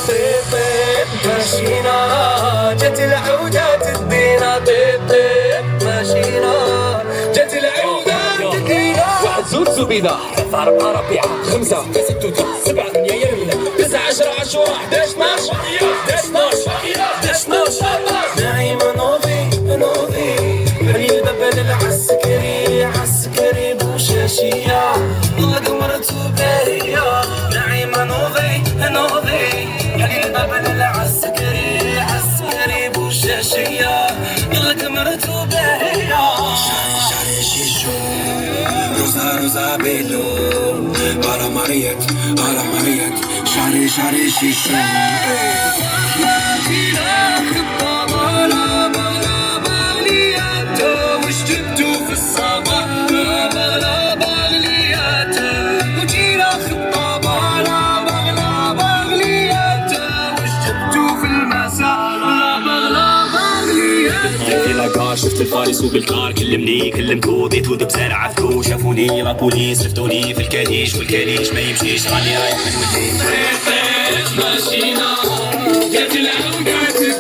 طيب طيب ماشينا جت العودة تدينا طيب طيب ماشينا جت العودة تدينا. واحد زوج زبيدة 3 4 ربيعة 5 6 7 8 يرمينا 9 10 10 11 12 11 نايمة نوضي حليل بابل العسكري عسكري بوشاشية القمر باهية. نايمة نوضي حليل بابل العسكري عسكري بوشاشية القمر باهية. شاري شيشو روزا بيلو على مريك شاري شيشو. شفت الفارس وبالكار كلمني كلمتو ديتو دبزان عرفتو شافوني لا بوليس لفتوني في الكاليش والكاليش ما يمشيش راني رايح نولي. ماشينا جات العودة